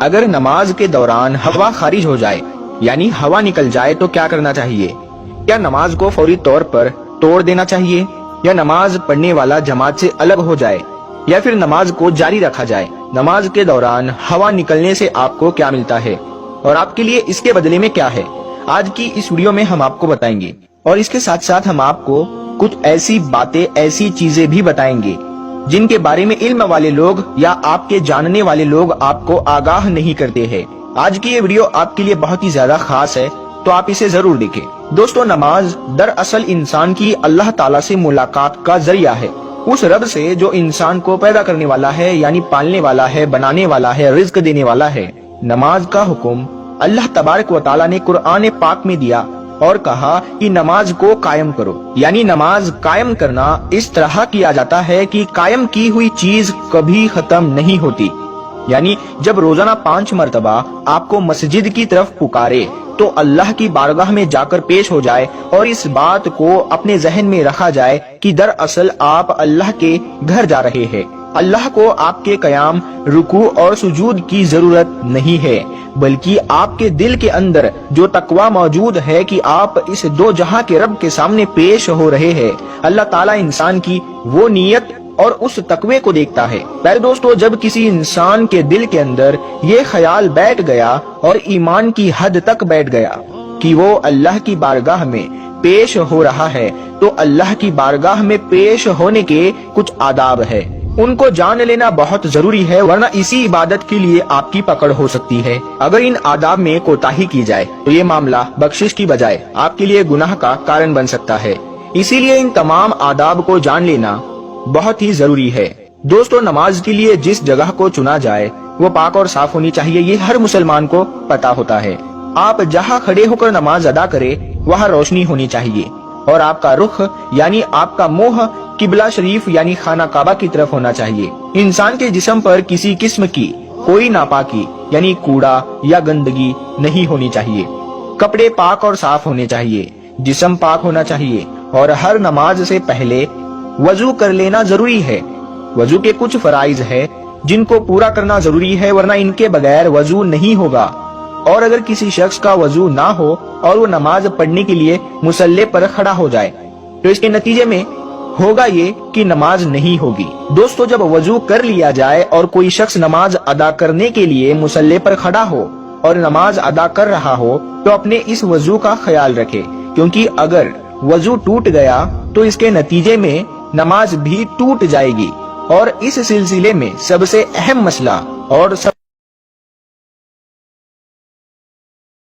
اگر نماز کے دوران ہوا خارج ہو جائے یعنی ہوا نکل جائے تو کیا کرنا چاہیے؟ کیا نماز کو فوری طور پر توڑ دینا چاہیے، یا نماز پڑھنے والا جماعت سے الگ ہو جائے، یا پھر نماز کو جاری رکھا جائے؟ نماز کے دوران ہوا نکلنے سے آپ کو کیا ملتا ہے اور آپ کے لیے اس کے بدلے میں کیا ہے، آج کی اس ویڈیو میں ہم آپ کو بتائیں گے۔ اور اس کے ساتھ ساتھ ہم آپ کو کچھ ایسی باتیں، ایسی چیزیں بھی بتائیں گے جن کے بارے میں علم والے لوگ یا آپ کے جاننے والے لوگ آپ کو آگاہ نہیں کرتے ہیں۔ آج کی یہ ویڈیو آپ کے لیے بہت ہی زیادہ خاص ہے، تو آپ اسے ضرور دیکھیں۔ دوستو، نماز دراصل انسان کی اللہ تعالیٰ سے ملاقات کا ذریعہ ہے، اس رب سے جو انسان کو پیدا کرنے والا ہے، یعنی پالنے والا ہے، بنانے والا ہے، رزق دینے والا ہے۔ نماز کا حکم اللہ تبارک و تعالیٰ نے قرآن پاک میں دیا اور کہا کہ نماز کو قائم کرو، یعنی نماز قائم کرنا اس طرح کیا جاتا ہے کہ قائم کی ہوئی چیز کبھی ختم نہیں ہوتی، یعنی جب روزانہ 5 مرتبہ آپ کو مسجد کی طرف پکارے تو اللہ کی بارگاہ میں جا کر پیش ہو جائے اور اس بات کو اپنے ذہن میں رکھا جائے کہ دراصل آپ اللہ کے گھر جا رہے ہیں۔ اللہ کو آپ کے قیام، رکوع اور سجود کی ضرورت نہیں ہے، بلکہ آپ کے دل کے اندر جو تقوی موجود ہے کہ آپ اس دو جہاں کے رب کے سامنے پیش ہو رہے ہیں۔ اللہ تعالیٰ انسان کی وہ نیت اور اس تقوی کو دیکھتا ہے۔ پہلے دوستو، جب کسی انسان کے دل کے اندر یہ خیال بیٹھ گیا اور ایمان کی حد تک بیٹھ گیا کہ وہ اللہ کی بارگاہ میں پیش ہو رہا ہے، تو اللہ کی بارگاہ میں پیش ہونے کے کچھ آداب ہے، ان کو جان لینا بہت ضروری ہے، ورنہ اسی عبادت کے لیے آپ کی پکڑ ہو سکتی ہے۔ اگر ان آداب میں کوتاہی کی جائے تو یہ معاملہ بخشش کی بجائے آپ کے لیے گناہ کا کارن بن سکتا ہے، اسی لیے ان تمام آداب کو جان لینا بہت ہی ضروری ہے۔ دوستو، نماز کے لیے جس جگہ کو چنا جائے وہ پاک اور صاف ہونی چاہیے، یہ ہر مسلمان کو پتا ہوتا ہے۔ آپ جہاں کھڑے ہو کر نماز ادا کرے وہاں روشنی ہونی چاہیے اور آپ کا رخ یعنی آپ کا منہ قبلہ شریف یعنی خانہ کعبہ کی طرف ہونا چاہیے۔ انسان کے جسم پر کسی قسم کی کوئی ناپاکی یعنی کوڑا یا گندگی نہیں ہونی چاہیے۔ کپڑے پاک اور صاف ہونے چاہیے، جسم پاک ہونا چاہیے، اور ہر نماز سے پہلے وضو کر لینا ضروری ہے۔ وضو کے کچھ فرائض ہے جن کو پورا کرنا ضروری ہے، ورنہ ان کے بغیر وضو نہیں ہوگا۔ اور اگر کسی شخص کا وضو نہ ہو اور وہ نماز پڑھنے کے لیے مصلی پر کھڑا ہو جائے تو اس کے نتیجے میں ہوگا یہ کہ نماز نہیں ہوگی۔ دوستو، جب وضو کر لیا جائے اور کوئی شخص نماز ادا کرنے کے لیے مصلی پر کھڑا ہو اور نماز ادا کر رہا ہو تو اپنے اس وضو کا خیال رکھے، کیونکہ اگر وضو ٹوٹ گیا تو اس کے نتیجے میں نماز بھی ٹوٹ جائے گی۔ اور اس سلسلے میں سب سے اہم مسئلہ اور